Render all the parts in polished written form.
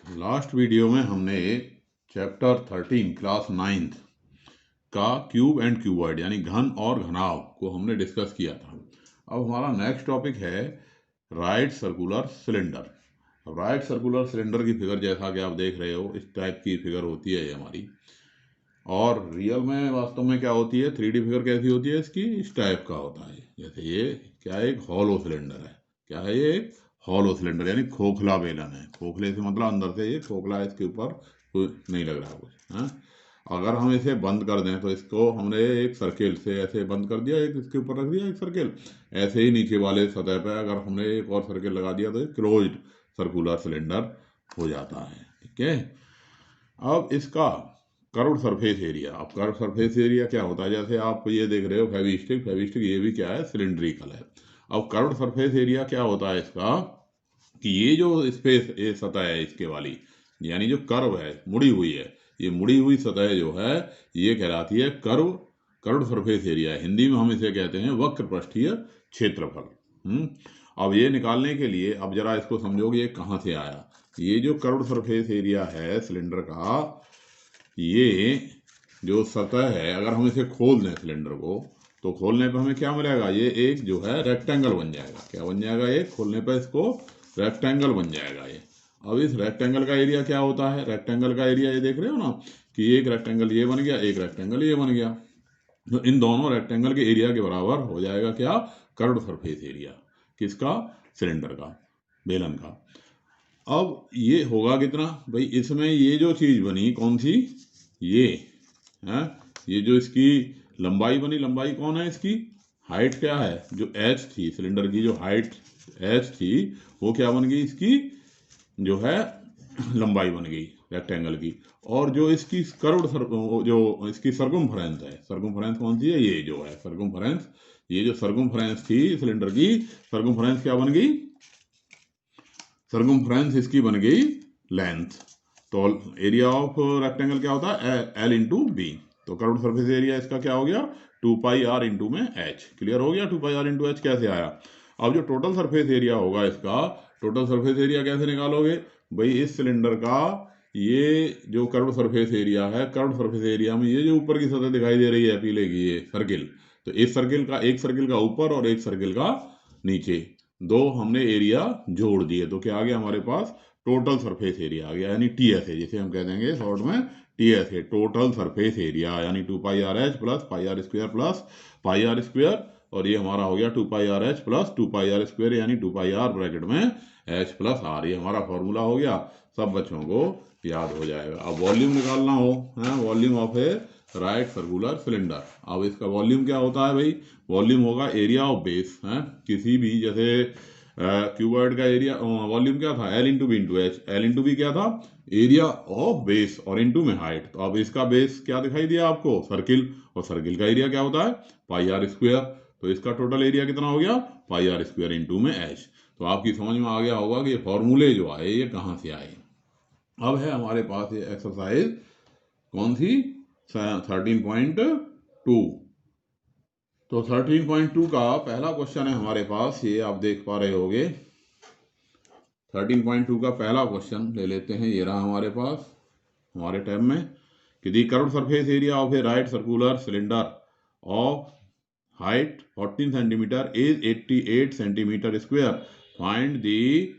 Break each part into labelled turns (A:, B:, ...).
A: Last video में हमने chapter 13 class 9th का क्यूब एंड क्यूबॉइड यानी घन और घनाव को हमने डिस्कस किया था। अब हमारा नेक्स्ट टॉपिक है right circular cylinder. Right circular cylinder की फिगर जैसा कि आप देख रहे हो इस टाइप की फिगर होती है ये हमारी, और रियल में वास्तव में क्या होती है, 3D फिगर कैसी होती है इसकी, इस टाइप का होता है। जैसे ये क्या है, एक हॉलो सिलेंडर है। क्या है ये? एक हॉलो सिलेंडर यानी खोखला बेलन है। खोखले से मतलब अंदर से ये खोखला है, इसके ऊपर कुछ नहीं लग रहा कुछ। हाँ, अगर हम इसे बंद कर दें तो इसको हमने एक सर्किल से ऐसे बंद कर दिया, एक इसके ऊपर रख दिया एक सर्किल, ऐसे ही नीचे वाले सतह पर अगर हमने एक और सर्किल लगा दिया तो क्लोज्ड सर्कुलर सिलेंडर हो जाता है। ठीक है, अब इसका कर्व्ड सरफेस एरिया। अब कर्व सरफेस एरिया क्या होता है, जैसे आप ये देख रहे हो फेविस्टिक, फेविस्टिक ये भी क्या है, सिलिंड्रिकल है। अब कर्व्ड सरफेस एरिया क्या होता है इसका, कि ये जो स्पेस ये सतह है इसके वाली, यानी जो कर्व है मुड़ी हुई है, ये मुड़ी हुई सतह जो है ये कहलाती है कर्व्ड सरफेस एरिया। हिंदी में हम इसे कहते हैं वक्र पृष्ठीय क्षेत्रफल। अब ये निकालने के लिए अब जरा इसको समझोगे ये कहाँ से आया। ये जो कर्व्ड सरफेस एरिया है सिलेंडर का, ये जो सतह है, अगर हम इसे खोल दें सिलेंडर को तो खोलने पर हमें क्या मिलेगा, ये एक जो है रेक्टेंगल बन जाएगा। क्या बन जाएगा? ये खोलने पर इसको रेक्टेंगल बन जाएगा ये। अब इस रेक्टेंगल का एरिया क्या होता है, रेक्टेंगल का एरिया ये देख रहे हो ना कि एक रेक्टेंगल ये बन गया, एक रेक्टेंगल ये बन गया, तो इन दोनों रेक्टेंगल के एरिया के बराबर हो जाएगा क्या, कर्व्ड सरफेस एरिया। किसका? सिलेंडर का, बेलन का। अब ये होगा कितना भाई, इसमें ये जो चीज बनी कौन सी, ये है, ये जो इसकी लंबाई बनी, लंबाई कौन है इसकी, हाइट क्या है, जो एच थी सिलेंडर की, जो हाइट एच थी वो क्या बन गई, इसकी जो है लंबाई बन गई रेक्टेंगल की। और जो इसकी जो इसकी सर्कमफ्रेंस है, सर्कमफ्रेंस कौन सी है, ये जो है सर्कमफ्रेंस, ये जो सर्कमफ्रेंस थी सिलेंडर की, सर्कमफ्रेंस क्या बन गई, सर्कमफ्रेंस इसकी बन गई लेंथ। तो एरिया ऑफ रेक्टेंगल क्या होता है, एल इंटू बी। तो कर्व्ड सरफेस एरिया इसका क्या हो गया, 2πr इंटू में एच। क्लियर हो गया, 2πr इंटू एच कैसे आया। अब जो टोटल सरफेस एरिया होगा इसका, टोटल सरफेस एरिया कैसे निकालोगे भाई, इस सिलेंडर का ये जो कर्व्ड सरफेस एरिया है, कर्व्ड सरफेस एरिया में ये जो ऊपर की सतह दिखाई दे रही है पीले की, ये सर्किल, तो इस सर्किल का, एक सर्किल का ऊपर और एक सर्किल का नीचे, दो हमने एरिया जोड़ दिए तो क्या आ गया हमारे पास, टोटल सरफेस एरिया आ गया, यानी टीएस है, जिसे हम कह देंगे शॉर्ट में टीएस है, टोटल सरफेस एरिया, यानी 2πrh plus πr square plus πr square, और ये हमारा हो गया 2πrh प्लस 2πr स्क्वायर, यानी 2πr ब्रैकेट में h प्लस r। ये हमारा फॉर्मूला हो गया, सब बच्चों को याद हो जाएगा। अब वॉल्यूम निकालना हो, है volume of a right circular cylinder. अब इसका वॉल्यूम क्या होता है भाई, वॉल्यूम होगा एरिया ऑफ बेस है किसी भी, जैसे क्यूबॉइड का एरिया वॉल्यूम क्या था, L into B into H. L into B क्या था, एरिया ऑफ बेस, और इंटू में हाइट। तो अब इसका बेस क्या दिखाई दिया आपको, सर्किल, और सर्किल का एरिया क्या होता है, πr स्क्वायर। तो इसका टोटल एरिया कितना हो गया, πr स्क्वायर इंटू में एच। तो आपकी समझ में आ गया होगा कि ये फॉर्मूले जो आए ये कहाँ से आए। अब है हमारे पास ये एक्सरसाइज कौन सी, 13.2। तो 13.2 का पहला क्वेश्चन है हमारे पास, ये आप देख पा रहे होगे। 13.2 का पहला क्वेश्चन ले लेते हैं, ये रहा हमारे पास हमारे टैब में, कि the curved surface area of a right circular cylinder of height 14 centimetre is 88 centimetre square, find the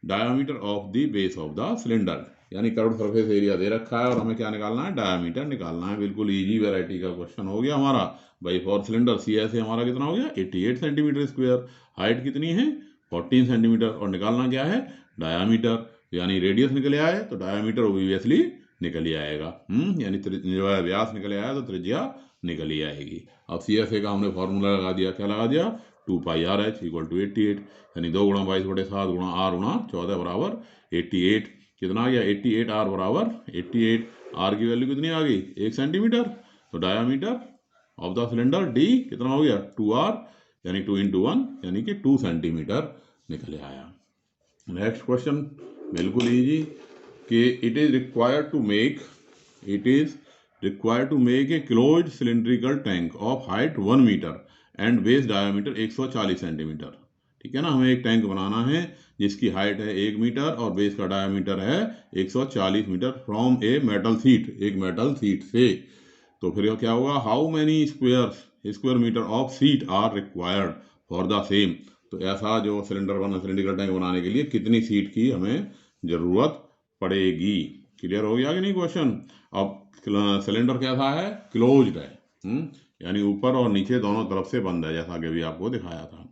A: diameter of the base of the cylinder. यानी कर्व्ड सरफेस एरिया दे रखा है और हमें क्या निकालना है, डायमीटर निकालना है। बिल्कुल इजी वैरायटी का क्वेश्चन हो गया हमारा भाई। फॉर सिलेंडर सी एस हमारा कितना हो गया, 88 सेंटीमीटर स्क्वायर, हाइट कितनी है 14 सेंटीमीटर, और निकालना क्या है, डायामीटर। यानी रेडियस निकले आए तो डायामीटर ऑब्वियसली निकल ही आएगा। यानी जो है व्यास निकले आया तो त्रिज्या निकल ही आएगी। अब सी एस का हमने फॉर्मूला लगा दिया, क्या लगा दिया, 2πrh इक्वल टू 88, यानी 2 गुणा 22/7 गुणा r गुणा 14 बराबर 88। कितना आ गया, 88 r बराबर 88। r की वैल्यू कितनी आ गई, 1 सेंटीमीटर। तो diameter of the cylinder d कितना हो गया, 2r, यानी 2 इंटू 1 यानी कि 2 सेंटीमीटर निकले आया। नेक्स्ट क्वेश्चन बिल्कुल ईजी, कि it is required to make a closed cylindrical tank of height 1 metre and base diameter 140 centimetre. ठीक है ना। हमें एक टैंक बनाना है जिसकी हाइट है 1 मीटर और बेस का डायमीटर है 140 metre from a metal sheet, एक मेटल सीट से। तो फिर क्या होगा, how many square metre of sheet are required for the same. तो ऐसा जो सिलेंड्रिकल टैंक बनाने के लिए कितनी सीट की हमें जरूरत पड़ेगी। क्लियर हो गया कि नहीं क्वेश्चन। अब सिलेंडर कैसा है, क्लोज्ड है, यानी ऊपर और नीचे दोनों तरफ से बंद है, जैसा कि अभी आपको दिखाया था।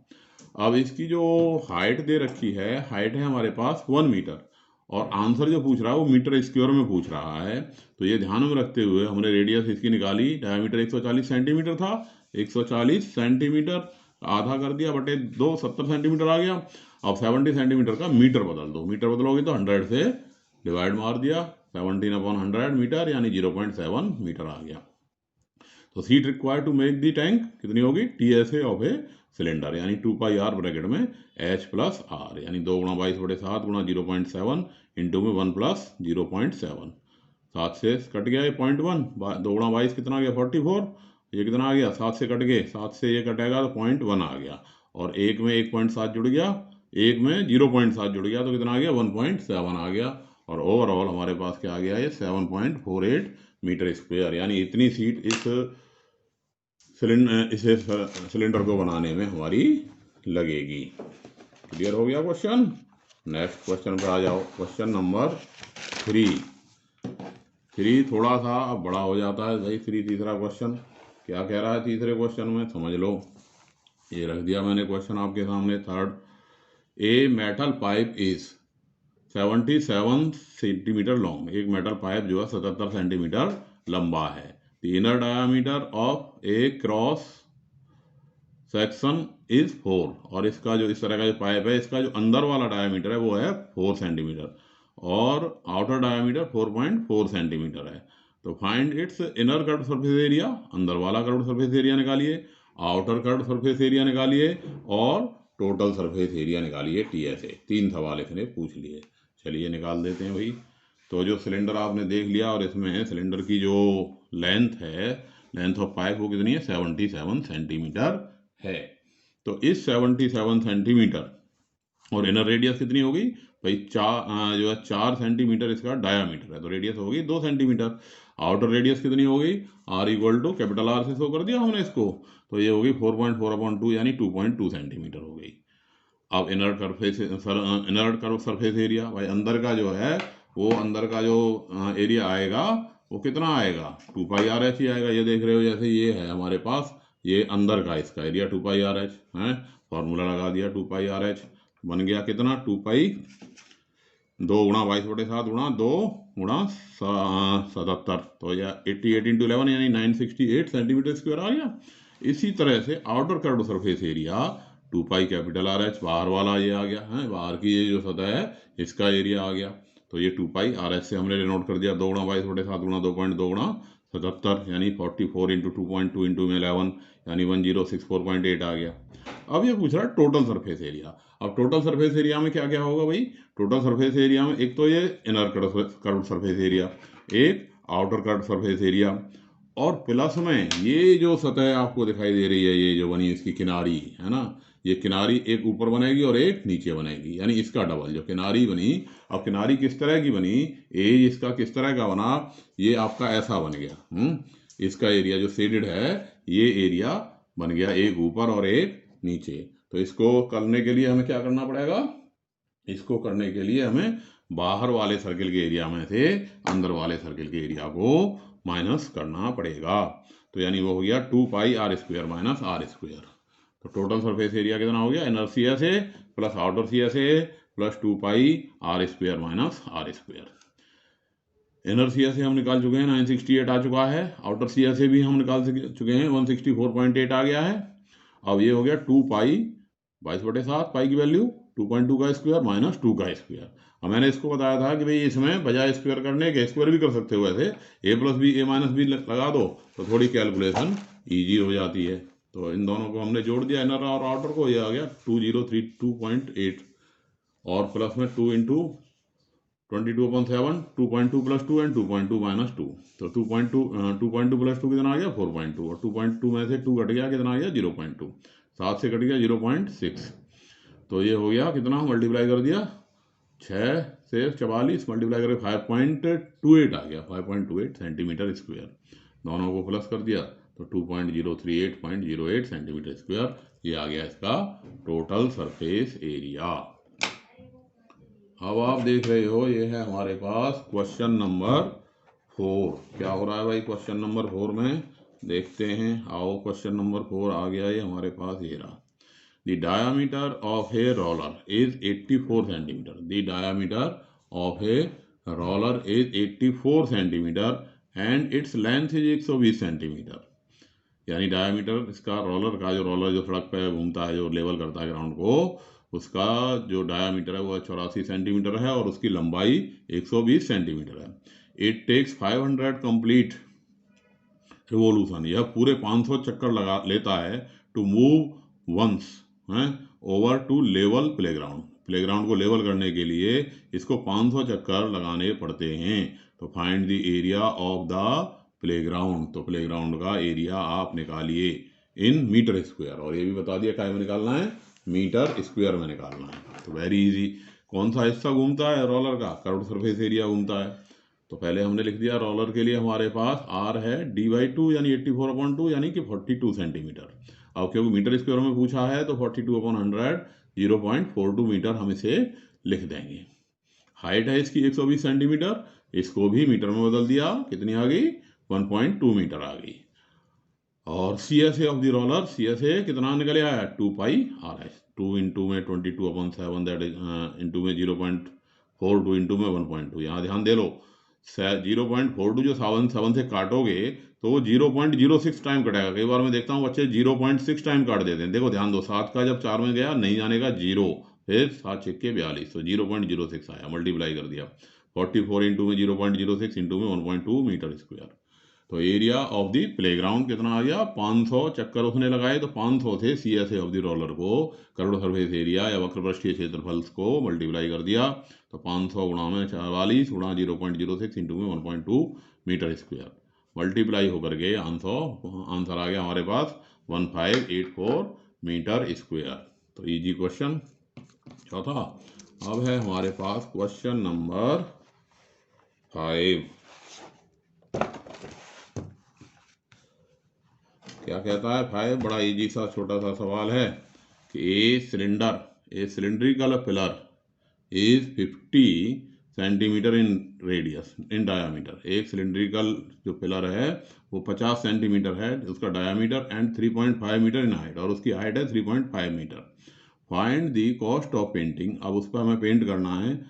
A: अब इसकी जो हाइट दे रखी है, हाइट है हमारे पास 1 मीटर और आंसर जो पूछ रहा है वो मीटर स्क्वायर में पूछ रहा है। तो ये ध्यान में रखते हुए हमने रेडियस इसकी निकाली, डायमीटर 140 सेंटीमीटर था, 140 सेंटीमीटर आधा कर दिया बटे 2, 70 सेंटीमीटर आ गया। अब 70 सेंटीमीटर का मीटर बदल दो, मीटर बदलोगे तो 100 से डिवाइड मार दिया, 17/100 मीटर यानी 0.7 मीटर आ गया। तो sheet required to make the tank कितनी होगी, TSA ऑफ ए सिलेंडर यानी 2πr ब्रैकेट में H प्लस R यानी 2 × 22/7 × 0.7 इंटू में 1 प्लस 0.7, 7 से कट गया ये 0.1, 2 × 22 कितना आ गया 44, ये कितना आ गया 7 से कट गए, 7 से ये कटेगा तो 0.1 आ गया और एक में 1.7 जुड़ गया, एक में 0.7 जुड़ गया तो कितना आ गया 1.7 आ गया और ओवरऑल हमारे पास क्या आ गया ये 7.48 मीटर स्क्वायर यानी इतनी सीट इस सिलेंडर को बनाने में हमारी लगेगी। क्लियर हो गया क्वेश्चन। नेक्स्ट क्वेश्चन पे आ जाओ, क्वेश्चन नंबर 3 थोड़ा सा अब बड़ा हो जाता है भाई। 3 तीसरा क्वेश्चन क्या कह रहा है, तीसरे क्वेश्चन में समझ लो, ये रख दिया मैंने क्वेश्चन आपके सामने। Third, a metal pipe is 77 centimetre long, एक मेटल पाइप जो है 77 सेंटीमीटर लंबा है। The inner diameter of A cross section is 4 और इसका जो इस तरह का जो पाइप है इसका जो अंदर वाला डायामीटर है वो है 4 सेंटीमीटर और आउटर डायामीटर 4.4 सेंटीमीटर है। तो find its inner curved surface area, अंदर वाला कर्व्ड सरफेस एरिया निकालिए, आउटर कर्व्ड सरफेस एरिया निकालिए और टोटल सरफेस एरिया निकालिए TSA। 3 सवाल इसने पूछ लिए, चलिए निकाल देते हैं भाई। तो जो सिलेंडर आपने देख लिया और इसमें सिलेंडर की जो लेंथ है, लेंथ ऑफ पाइप वो कितनी है 77 सेंटीमीटर है। तो इस 77 सेंटीमीटर और इनर रेडियस कितनी होगी भाई, जो है 4 सेंटीमीटर इसका डायामीटर है तो रेडियस होगी 2 सेंटीमीटर। आउटर रेडियस कितनी होगी, R = कैपिटल R से शो कर दिया हमने इसको, तो ये होगी 4.4/2 यानी 2.2 सेंटीमीटर हो गई। अब इनर कर्व सरफेस एरिया भाई, अंदर का जो है वो अंदर का जो एरिया आएगा वो कितना आएगा 2πRH ही आएगा। ये देख रहे हो जैसे ये है हमारे पास, ये अंदर का इसका एरिया 2πRH है, फॉर्मूला लगा दिया 2πRH बन गया कितना 2π 2 × 22/7 × 2 × 77 तो यह 88 × 11 यानी 968 सेंटीमीटर स्क्वायर आ गया। इसी तरह से outer curved surface area 2π capital RH, बाहर वाला ये आ गया है, बाहर की ये जो सतह है इसका एरिया आ गया, तो ये 2πRH से हमने डिनोट कर दिया 2 × 22/7 × 2.2 × 77 यानी 44 × 2.2 × 11 यानी 1064.8 आ गया। अब ये पूछ रहा है टोटल सरफेस एरिया। अब टोटल सरफेस एरिया में क्या क्या होगा भाई, टोटल सरफेस एरिया में एक तो ये इनर कर्व्ड सरफेस एरिया, एक आउटर कर्व्ड सरफेस एरिया और प्लस में ये जो सतह आपको दिखाई दे रही है ये जो बनी इसकी किनारी है ना, ये किनारी एक ऊपर बनेगी और एक नीचे बनेगी यानी इसका डबल जो किनारी बनी। अब किनारी किस तरह की बनी, एज इसका किस तरह का बना, ये आपका ऐसा बन गया, इसका एरिया जो शेडेड है ये एरिया बन गया एक ऊपर और एक नीचे। तो इसको करने के लिए हमें क्या करना पड़ेगा, इसको करने के लिए हमें बाहर वाले सर्किल के एरिया में से अंदर वाले सर्किल के एरिया को माइनस करना पड़ेगा। तो यानी वो हो गया 2πr² - R²। तो टोटल सरफेस एरिया कितना हो गया, inner CSA plus outer CSA plus 2πr² - R²। Inner CSA हम निकाल चुके हैं 968 आ चुका है, आउटर CSA भी हम निकाल चुके हैं 164.8 आ गया है। अब ये हो गया 2π 22/7 पाई की वैल्यू 2.2 का स्क्वायर माइनस 2 का स्क्वायर। अब मैंने इसको बताया था कि भाई इसमें बजाय स्क्वायर करने के स्क्वायर भी कर सकते हो, वैसे a + b a - b लगा दो तो थोड़ी कैलकुलेशन ईजी हो जाती है। तो इन दोनों को हमने जोड़ दिया इनर और आउटर को, ये आ गया 2032.8 और प्लस में 2 × 22/7 2.2 + 2 एंड 2.2 - 2 तो 2.2 + 2 कितना आ गया 4.2 और 2.2 में से 2 कट गया कितना आ गया 0.2, 7 से कट गया 0.6 तो ये हो गया कितना, मल्टीप्लाई कर दिया 6 से 44 मल्टीप्लाई करके 5.28 आ गया, 5.28 सेंटीमीटर स्क्वायर। दोनों को प्लस कर दिया तो 2.038.08 सेंटीमीटर स्क्वायर ये आ गया इसका टोटल सरफेस एरिया। अब आप देख रहे हो ये है हमारे पास क्वेश्चन नंबर 4। क्या हो रहा है भाई क्वेश्चन नंबर 4 में, देखते हैं। आओ क्वेश्चन नंबर 4 आ गया ये हमारे पास, ये रहा। The diameter of a roller is 84 centimeter. The diameter of a roller is 84 centimeter and its length is 120 centimeter. यानी डायमीटर इसका रोलर का, जो रोलर जो सड़क पे घूमता है, जो लेवल करता है ग्राउंड को, उसका जो डायमीटर है वो 84 सेंटीमीटर है और उसकी लंबाई 120 सेंटीमीटर है। इट टेक्स 500 कंप्लीट रिवोल्यूशन, यह पूरे 500 चक्कर लगा लेता है to move once over to level playground. Playground को लेवल करने के लिए इसको 500 चक्कर लगाने पड़ते हैं। तो find the area of the playground, तो प्लेग्राउंड का एरिया आप निकालिए इन मीटर स्क्वायर, और ये भी बता दिया क्या में निकालना है, मीटर स्क्वायर में निकालना है। तो वेरी इजी। कौन सा हिस्सा घूमता है रोलर का, कर्व्ड सरफेस एरिया घूमता है। तो पहले हमने लिख दिया रोलर के लिए हमारे पास आर है d/2 यानी 84/2 यानी कि 42 सेंटीमीटर। अब क्योंकि मीटर स्क्वायर में पूछा है तो 42/100 0.42 मीटर हम इसे लिख देंगे। हाइट है इसकी 120 सेंटीमीटर, इसको भी मीटर में बदल दिया, कितनी आ गई 1.2 मीटर आ गई। और C S A of the roller, C S A कितना निकले आया 2πRh, 2 इंटू में 22/7 दैट इज इंटू में 0.42 इंटू में 1.2। यहाँ ध्यान दे लो 0.42 जो 7 से काटोगे तो वो 0.06 टाइम कटेगा। कई बार मैं देखता हूँ बच्चे 0.6 टाइम काट देते हैं। देखो ध्यान दो, 7 का जब 4 में गया नहीं जाने का 0, फिर 7 6 42, तो 0.06 आया, मल्टीप्लाई कर दिया 44 इंटू में 0.06 इंटू में 1.2 मीटर स्क्वायर। तो एरिया ऑफ द प्लेग्राउंड कितना आ गया 500 चक्कर उसने लगाए, तो 500 से C S A of the roller को, कर्व्ड सरफेस एरिया या वक्रपृष्ठीय क्षेत्रफल को मल्टीप्लाई कर दिया। तो 500 गुणा में 44 गुणा 0.06 इंटू में 1.2 मीटर स्क्वायर, मल्टीप्लाई होकर के आंसर आ गया हमारे पास 1584 मीटर स्क्वायर। तो इजी क्वेश्चन चौथा। अब है हमारे पास क्वेश्चन नंबर 5। क्या कहता है 5, बड़ा इजी सा छोटा सा सवाल है कि a cylindrical pillar is 50 centimetre in radius in diameter. एक सिलेंड्रिकल जो पिलर है वो 50 सेंटीमीटर है उसका diameter and 3.5 metre in height, और उसकी हाइट है 3.5 metre. Find the cost of painting, अब उस पर हमें पेंट करना है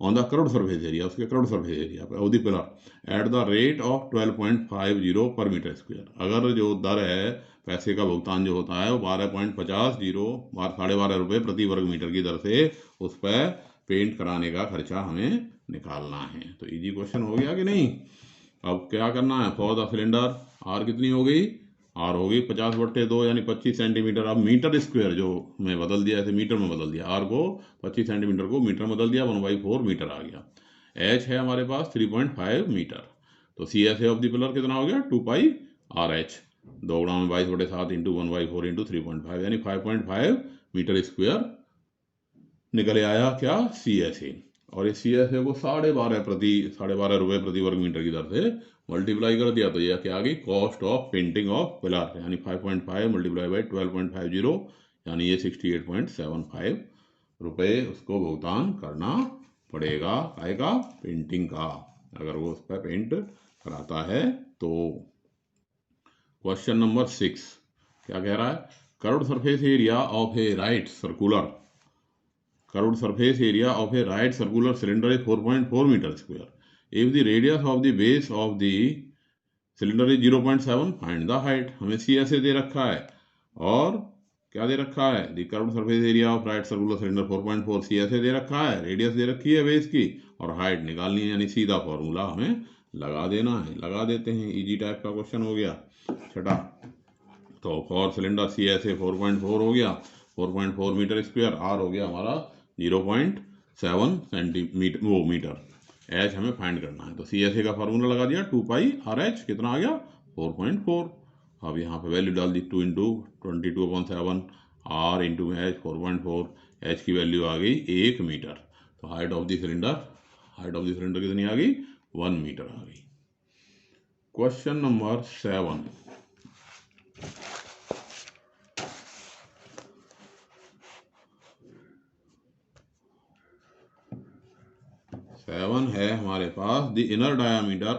A: on the curved surface area, उसके कर्व्ड सरफेस एरिया पे of the pillar at the rate of 12.50 per metre square. अगर जो दर है पैसे का भुगतान जो होता है वो 12.50 रुपये प्रति वर्ग मीटर की दर से उस पर पेंट कराने का खर्चा हमें निकालना है। तो इजी क्वेश्चन हो गया कि नहीं। अब क्या करना है, फॉर द सिलेंडर आर कितनी हो गई, आर हो गई 50/2 यानी 25 सेंटीमीटर। अब मीटर स्क्वायर जो मैं बदल दिया, ऐसे मीटर में बदल दिया, आर को 25 सेंटीमीटर को मीटर में बदल दिया, 1/4 मीटर आ गया। एच है हमारे पास 3.5 मीटर। तो C S A of the pillar कितना हो गया 2πRh, 2 गुणा में 22/7 इंटू 1/4 इंटू 3.5 यानी 5.5 मीटर स्क्वायर निकले आया क्या सी एस ए। और इस सी एस ए को 12.5 रुपये प्रति वर्ग मीटर की दर से मल्टीप्लाई कर दिया, तो यह क्या आ गई cost of painting of pillar, यानी 5.5 मल्टीप्लाई बाई 12.50 यानी ये 68.75 रुपये उसको भुगतान करना पड़ेगा। आएगा पेंटिंग का, अगर वो उस पर पेंट कराता है तो। क्वेश्चन नंबर 6 क्या कह रहा है, curved surface area of a right circular, curved surface area of a right circular cylinder is 4.4 metre square. If the radius of the base of the cylinder is 0.7, find the height। हमें सी S A दे रखा है और क्या दे रखा है, the curved surface area of right circular cylinder 4.4 C S A दे रखा है, रेडियस दे रखी है बेस की और हाइट निकालनी है, यानी सीधा फॉर्मूला हमें लगा देना है। लगा देते हैं, इजी टाइप का क्वेश्चन हो गया। छठा, तो for cylinder C S A 4.4 हो गया, 4.4 मीटर स्क्वायर, आर हो गया हमारा 0.7 सेंटीमीटर वो मीटर, एच हमें फाइंड करना है। तो सी एस ए का फार्मूला लगा दिया 2πRh, कितना आ गया 4.4। अब यहाँ पे वैल्यू डाल दी 2 into 22/7 R into H 4.4 H की वैल्यू आ गई 1 मीटर। तो हाइट ऑफ द सिलेंडर कितनी आ गई? 1 मीटर आ गई। Question number 7। है हमारे पास the inner diameter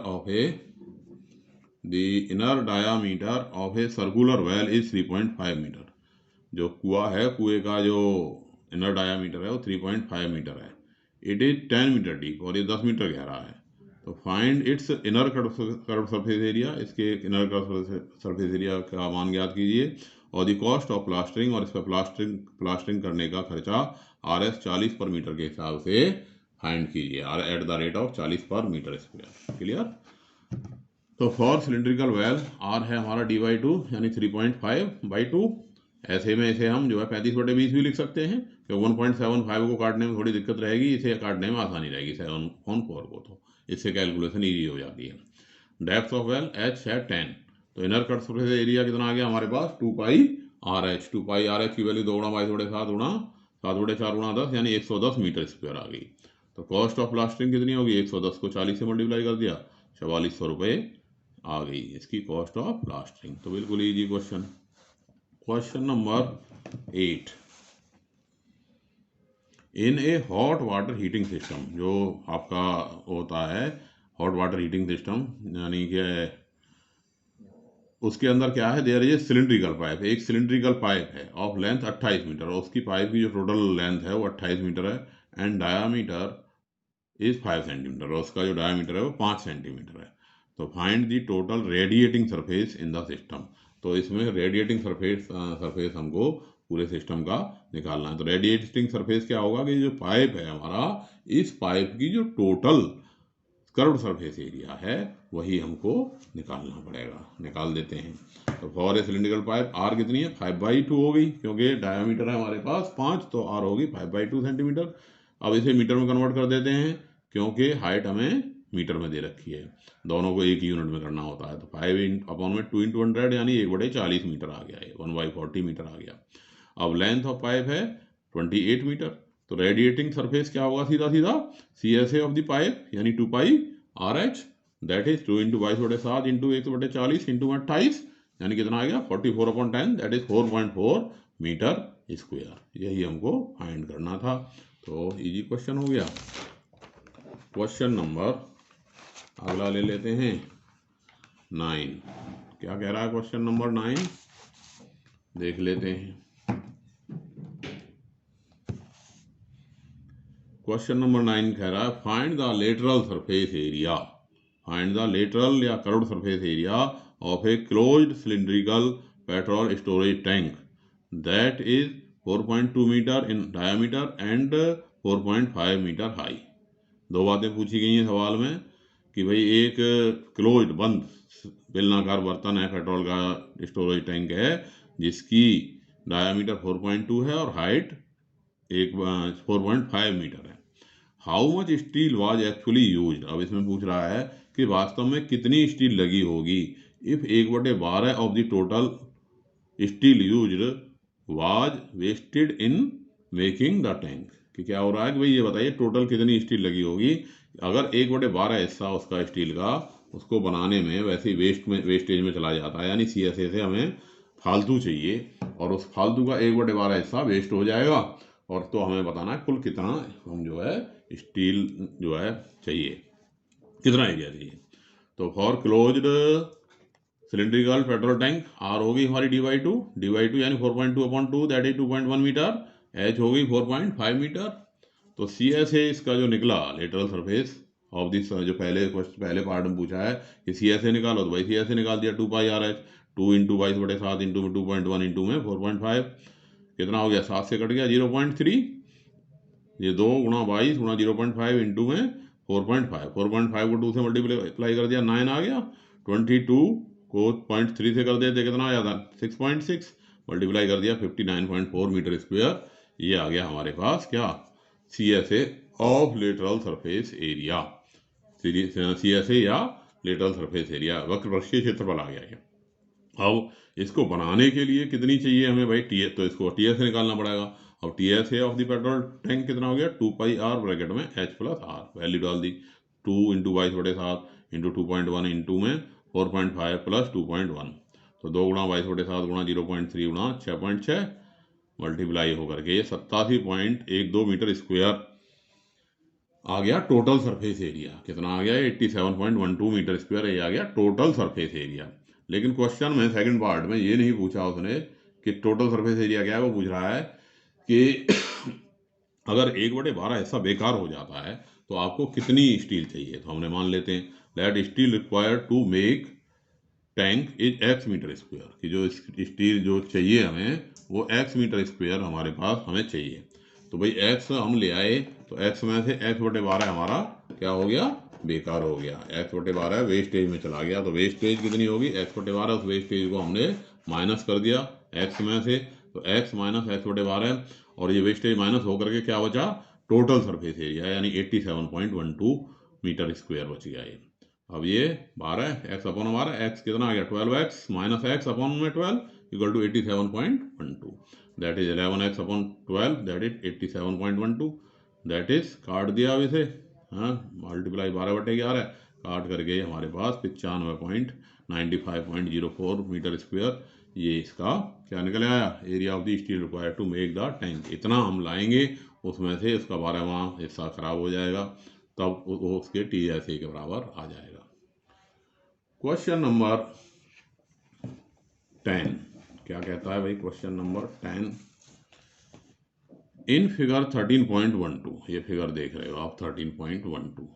A: of a circular well is 3.5 metre. जो कुआं है, कुएं का जो इनर डायामीटर है वो 3.5 मीटर है। इट इज 10 मीटर डीप और ये 10 मीटर गहरा है। तो find its inner curve surface area, इसके इनर कर्व सरफेस एरिया का मान ज्ञात कीजिए। और द कॉस्ट ऑफ प्लास्टरिंग, और इस पर प्लास्टरिंग करने का खर्चा RS 40 पर मीटर के हिसाब से फाइंड कीजिए, एट द रेट ऑफ 40 पर मीटर स्क्वायर। क्लियर? तो फॉर सिलिंड्रिकल वेल आर है हमारा d/2 यानी 3.5/2। ऐसे में इसे हम जो है 35/20 भी लिख सकते हैं, क्योंकि 1.75 को काटने में थोड़ी दिक्कत रहेगी, इसे काटने में आसानी रहेगी 7/4 को, तो इससे कैलकुलेशन ईजी हो जाती है। डेप्थ ऑफ वेल h है 10। तो इनर कट सरफेस एरिया कितना आ गया हमारे पास? 2πRh। 2πRh की वैल्यू 2 × 22/7 × 7/4 × 10 यानी 110 मीटर स्क्वायर आ गई। तो कॉस्ट ऑफ प्लास्टरिंग कितनी होगी? 110 को 40 से मल्टीप्लाई कर दिया, 4400 रुपये आ गई इसकी कॉस्ट ऑफ प्लास्टरिंग। तो बिल्कुल इजी क्वेश्चन। Question number 8। इन ए हॉट वाटर हीटिंग सिस्टम, जो आपका होता है हॉट वाटर हीटिंग सिस्टम, यानी कि उसके अंदर क्या है? There is a cylindrical pipe, एक सिलिंड्रिकल पाइप है ऑफ लेंथ 28 मीटर, और उसकी पाइप की जो टोटल लेंथ है वो 28 मीटर है, एंड डायामीटर इज 5 सेंटीमीटर, और उसका जो डायामीटर है वो 5 सेंटीमीटर है। तो find the total radiating surface in the system. तो इसमें रेडिएटिंग सरफेस हमको पूरे सिस्टम का निकालना है। तो रेडिएटिंग सरफेस क्या होगा कि जो पाइप है हमारा, इस पाइप की जो टोटल कर्व्ड सरफेस एरिया है वही हमको निकालना पड़ेगा। निकाल देते हैं। तो for a cylindrical pipe R कितनी है? 5/2 हो गई, क्योंकि डायामीटर है हमारे पास 5, तो आर होगी 5/2 सेंटीमीटर। अब इसे मीटर में कन्वर्ट कर देते हैं, क्योंकि हाइट हमें मीटर में दे रखी है, दोनों को एक यूनिट में करना होता है। तो 5/2 × 100 यानी 1/40 मीटर आ गया है, 1/40 मीटर आ गया। अब लेंथ ऑफ पाइप है 28 मीटर। तो रेडिएटिंग सरफेस क्या होगा? सीधा सीधा CSA ऑफ द पाइप यानी 2πRh, दैट इज 2 × 22/7 × 1/40 × 28, यानी कितना आ गया? 44/10, दैट इज 4.4 मीटर स्क्वायर। यही हमको फाइंड करना था। तो इजी क्वेश्चन हो गया। क्वेश्चन नंबर अगला ले लेते हैं 9। क्या कह रहा है क्वेश्चन नंबर 9? देख लेते हैं। क्वेश्चन नंबर 9 कह रहा है find the lateral surface area, find the lateral या curved surface area of a closed cylindrical petrol storage tank that is 4.2 metre in diameter and 4.5 metre high. दो बातें पूछी गई हैं सवाल में कि भाई एक क्लोज्ड बंद बेलनाकार बर्तन है, पेट्रोल का स्टोरेज टैंक है, जिसकी डायमीटर 4.2 है और हाइट 4.5 मीटर है। How much steel was actually used. अब इसमें पूछ रहा है कि वास्तव में कितनी स्टील लगी होगी। If 1/12 of the total steel used was wasted in making the tank. कि क्या हो रहा है कि भाई ये बताइए टोटल कितनी स्टील लगी होगी। अगर 1/12 हिस्सा उसका स्टील का उसको बनाने में वैसे ही वेस्टेज में चला जाता है, यानी CSA से हमें फालतू चाहिए, और उस फालतू का 1/12 हिस्सा वेस्ट हो जाएगा, और तो हमें बताना है कुल कितना हम जो है स्टील जो है चाहिए, कितना एरिया चाहिए। तो for closed cylindrical petrol tank R होगी हमारी d/2 यानी 4.2/2, दैट इज 2.1 मीटर। एच हो गई 4.5 मीटर। तो CSA इसका जो निकला लेटरल सरफेस ऑफ दिस, जो पहले पार्ट में पूछा है कि CSA निकालो, तो भाई CSA निकाल दिया 2πRh, 2 × 22/7 × 2.1 × में 4.5, कितना हो गया? 7 से कट गया 0.3, ये 2 × 22 × 0.5 इंटू में 4.5, 4.5 को 2 से मल्टीप्लाई कर दिया 9 आ गया। 22 को 0.3 से कर देते कितना आ जाता? 6.6, मल्टीप्लाई कर दिया 59.4 मीटर स्क्वायर। ये आ गया हमारे पास क्या? CSA of lateral surface area, CSA या लेटरल सरफेस एरिया, वक्रपृष्ठीय क्षेत्रफल आ गया ये। अब इसको बनाने के लिए कितनी चाहिए हमें भाई? तो इसको TS से निकालना पड़ेगा, अब TSA of the petrol tank कितना हो गया 2πr ब्रैकेट में H प्लस आर, वैल्यू डाल दी 2 इंटू 22/7 इंटू 2.1 इंटू में 4.5 प्लस 2.1, तो 2 गुणा 22/7 गुणा 0.3 गुणा 6.6 मल्टीप्लाई होकर के ये 87.12 मीटर स्क्वायर आ गया टोटल सरफेस एरिया। कितना आ गया 87.12 मीटर स्क्वायर, ये आ गया टोटल सरफेस एरिया। लेकिन क्वेश्चन में सेकंड पार्ट में ये नहीं पूछा उसने कि टोटल सरफेस एरिया क्या है, वो पूछ रहा है कि अगर 1/12 हिस्सा बेकार हो जाता है तो आपको कितनी स्टील चाहिए। तो हमने मान लेते हैं that steel required to make tank is x metre square, कि जो स्टील जो चाहिए हमें वो x मीटर स्क्वायर हमारे पास हमें चाहिए। तो भाई x हम ले आए, तो x में से x/12 हमारा क्या हो गया, बेकार हो गया, x/12 वेस्टेज में चला गया। तो वेस्टेज कितनी होगी x/12, उस वेस्टेज को हमने माइनस कर दिया x में से, तो x माइनस x/12 और ये वेस्टेज माइनस होकर के क्या बचा, टोटल सरफेस एरिया यानी 87.12 मीटर स्क्वायर बच गया ये। अब ये 12 x/12 x कितना आ गया 12x माइनस x अपॉन में 12 equal to 87.12, that is 11x/12 that is 87.12, that is काट दिया अब इसे, हाँ मल्टीप्लाई 12/11 काट करके हमारे पास 95.95.04 मीटर स्क्वायर ये इसका क्या निकल आया, area of the steel required to make the tank. इतना हम लाएंगे, उसमें से उसका 12वां हिस्सा खराब हो जाएगा, तब वो उसके TSA के बराबर आ जाएगा। क्वेश्चन नंबर 10 क्या कहता है भाई, क्वेश्चन नंबर 10 इन फिगर 13.12, ये फिगर देख रहे हो आप 13.12,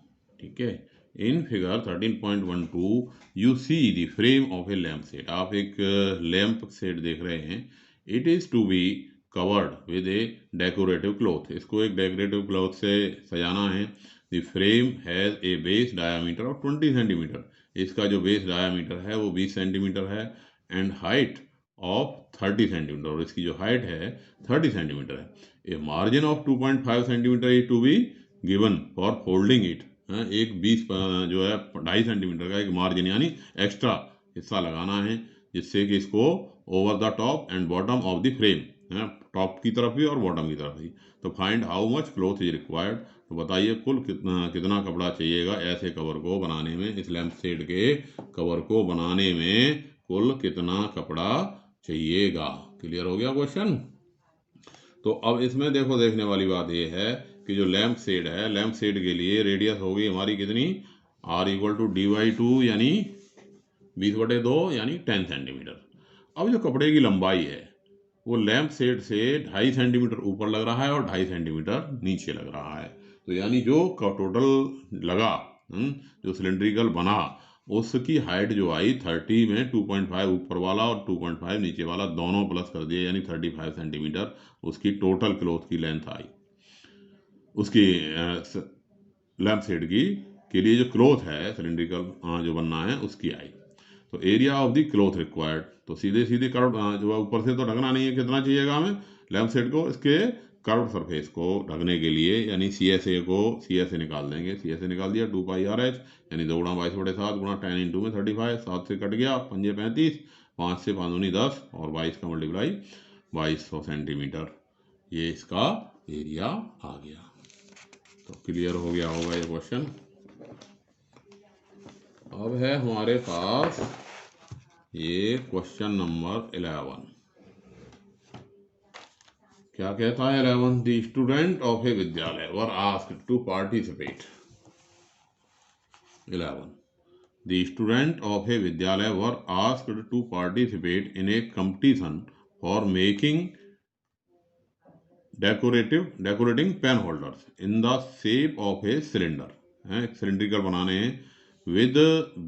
A: ठीक है। In figure 13.12 you see the frame of a lamp set, आप एक लैम्प सेट देख रहे हैं। It is to be covered with a decorative cloth, इसको एक डेकोरेटिव क्लॉथ से सजाना है। The frame has a base diameter of 20 centimetre, इसका जो बेस डायामीटर है वो 20 सेंटीमीटर है, एंड हाइट ऑफ 30 सेंटीमीटर, और इसकी जो हाइट है 30 सेंटीमीटर है। A margin of 2.5 centimetre is to be given for folding it, एक 20 जो है 2.5 सेंटीमीटर का एक मार्जिन यानी एक्स्ट्रा हिस्सा लगाना है, जिससे कि इसको over the top and bottom of the frame, top की तरफ भी और बॉटम की तरफ भी। तो find how much cloth is required, तो बताइए कुल कितना कपड़ा चाहिएगा ऐसे कवर को बनाने में, इस लैम्प शेड के कवर को बनाने में कुल कितना कपड़ा चाहिएगा। क्लियर हो गया क्वेश्चन। तो अब इसमें देखो, देखने वाली बात यह है कि जो लैम्प शेड है, लैम्प शेड के लिए रेडियस होगी हमारी कितनी, R इक्वल टू D/2 यानी 20/2 यानी 10 सेंटीमीटर। अब जो कपड़े की लंबाई है वो लैम्प शेड से 2.5 सेंटीमीटर ऊपर लग रहा है और 2.5 सेंटीमीटर नीचे लग रहा है। तो यानी जो टोटल लगा, जो सिलेंड्रिकल बना, उसकी हाइट जो आई 30 में 2.5 ऊपर वाला और 2.5 नीचे वाला दोनों प्लस कर दिए, यानी 35 सेंटीमीटर उसकी टोटल क्लॉथ की लेंथ आई, उसकी लैम्प शेड की के लिए जो क्लॉथ है सिलेंड्रिकल जो बनना है उसकी आई। तो area of the cloth required, तो सीधे सीधे कर्व जो ऊपर से तो ढकना नहीं है, कितना चाहिएगा हमें लैम्प शेड को, इसके कर्व सरफेस को ढकने के लिए, यानी CSA निकाल देंगे। CSA निकाल दिया 2πRH यानी 2 गुणा 22/7 गुणा 10 इंटू में 35, 7 से कट गया 5 35, 5 से 5 दूनी 10 और 22 का मल्टीप्लाई 2200 सेंटीमीटर, ये इसका एरिया आ गया। तो क्लियर हो गया होगा ये क्वेश्चन। अब है हमारे पास ये क्वेश्चन नंबर 11। क्या कहता है 11, the student of a vidyalaya were asked to participate. 11, the student of a vidyalaya were asked to participate in a competition for making decorating pen holders in the shape of a cylinder, cylindrical बनाने हैं, with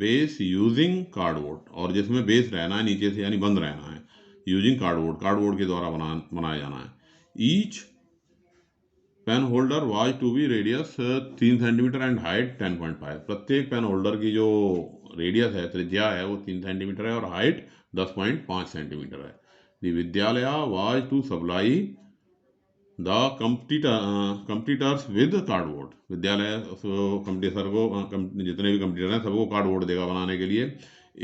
A: base using cardboard, और जिसमें base रहना है नीचे से यानी बंद रहना है, यूजिंग कार्डबोर्ड के द्वारा बनाया जाना है। Each pen holder was to be radius 3 centimetre and height 10.5, प्रत्येक पेन होल्डर की जो रेडियस है, त्रिज्या है, वो 3 सेंटीमीटर है और हाइट 10.5 सेंटीमीटर है। द विद्यालय was to supply the competitors with cardboard, विद्यालय कंपटीटर को जितने भी कंपटीटर हैं सबको कार्डबोर्ड देगा बनाने के लिए।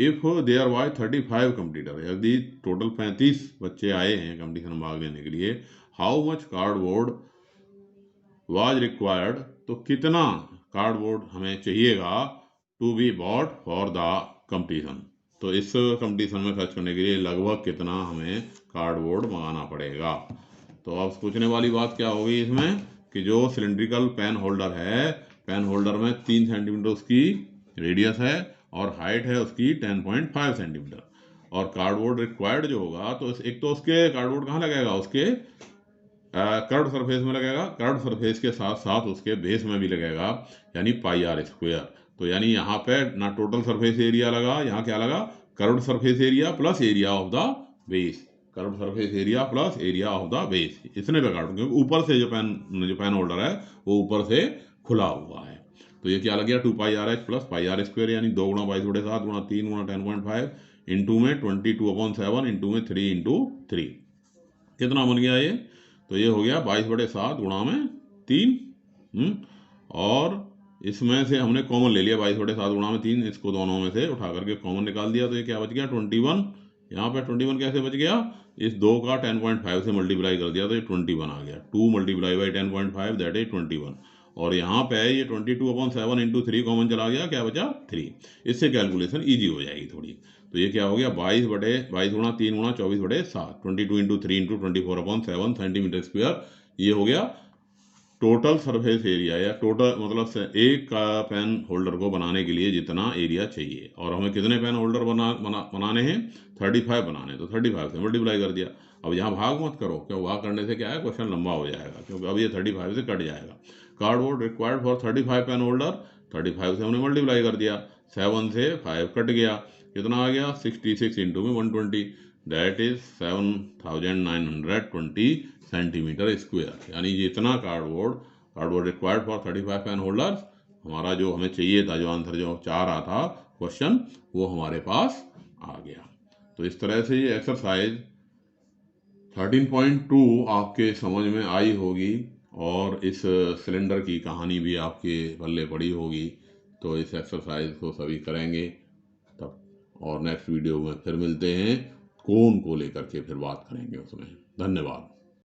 A: इफ देयर वाज 35 कंपटीटर, यदि टोटल 35 बच्चे आए हैं कंपटीशन में भाग लेने के लिए, how much cardboard was required, तो कितना कार्डबोर्ड हमें चाहिएगा to be bought for the competition. तो इस कंपटीशन में खर्च करने के लिए लगभग कितना हमें कार्डबोर्ड मंगाना पड़ेगा। तो अब पूछने वाली बात क्या होगी इसमें कि जो सिलेंड्रिकल पेन होल्डर है, पेन होल्डर में 3 सेंटीमीटर उसकी रेडियस है और हाइट है उसकी 10.5 सेंटीमीटर, और कार्डबोर्ड रिक्वायर्ड जो होगा तो एक तो उसके कार्डबोर्ड कहाँ लगेगा, उसके कर्व सरफेस में लगेगा, कर्व सरफेस के साथ साथ उसके बेस में भी लगेगा, यानी पाई आर स्क्वायर। तो यानी यहाँ पे ना टोटल सरफेस एरिया लगा, यहाँ क्या लगा, curve surface area plus area of the base, curve surface area plus area of the base, इतने पे काटो, क्योंकि ऊपर से जो पेन होल्डर है वो ऊपर से खुला हुआ है। तो ये क्या लग गया, 2 pi R H plus pi R square, यानी 2 गुणा 22/7 गुणा 3 गुणा 10.5 इंटू में 22/7 इंटू में 3 इंटू 3, कितना बन गया ये, तो ये हो गया 22/7 गुणा में 3। और इसमें से हमने कॉमन ले लिया 22/7 गुणा में 3, इसको दोनों में से उठा करके कॉमन निकाल दिया, तो ये क्या बच गया 21। यहाँ पे 21 कैसे बच गया, इस 2 का 10.5 से मल्टीप्लाई कर दिया तो ये 21 आ गया, 2 मल्टीप्लाई बाई 10.5 दैट इज 21। और यहाँ पे ये 22/7 इंटू 3 कॉमन चला गया, क्या बचा 3। इससे कैलकुलेशन ईजी हो जाएगी थोड़ी। तो ये क्या हो गया 22 गुणा 3 गुणा 24/7, 22 इंटू 3 इंटू 24/7 सेंटीमीटर स्क्वायर। ये हो गया टोटल सरफेस एरिया, या टोटल मतलब एक का पेन होल्डर को बनाने के लिए जितना एरिया चाहिए। और हमें कितने पेन होल्डर बनाने हैं, 35 बनाने, तो 35 से मल्टीप्लाई कर दिया। अब यहाँ भाग मत करो, क्यों, भाग करने से क्या है क्वेश्चन लंबा हो जाएगा, क्योंकि अब ये 35 से कट जाएगा। Cardboard required for 35 pen holder, 35 से हमने मल्टीप्लाई कर दिया, 7 से 5 कट गया, कितना आ गया 66 इंटू में 120, दैट इज 7920 सेंटीमीटर स्क्वायर। यानी जितना cardboard required for 35 pen holders, हमारा जो हमें चाहिए था, जो आंसर जो चाह रहा था क्वेश्चन, वो हमारे पास आ गया। तो इस तरह से ये एक्सरसाइज 13.2 आपके समझ में आई होगी, और इस सिलेंडर की कहानी भी आपके पल्ले पड़ी होगी। तो इस एक्सरसाइज को सभी करेंगे तब, और नेक्स्ट वीडियो में फिर मिलते हैं, कोन को लेकर के फिर बात करेंगे उसमें। धन्यवाद।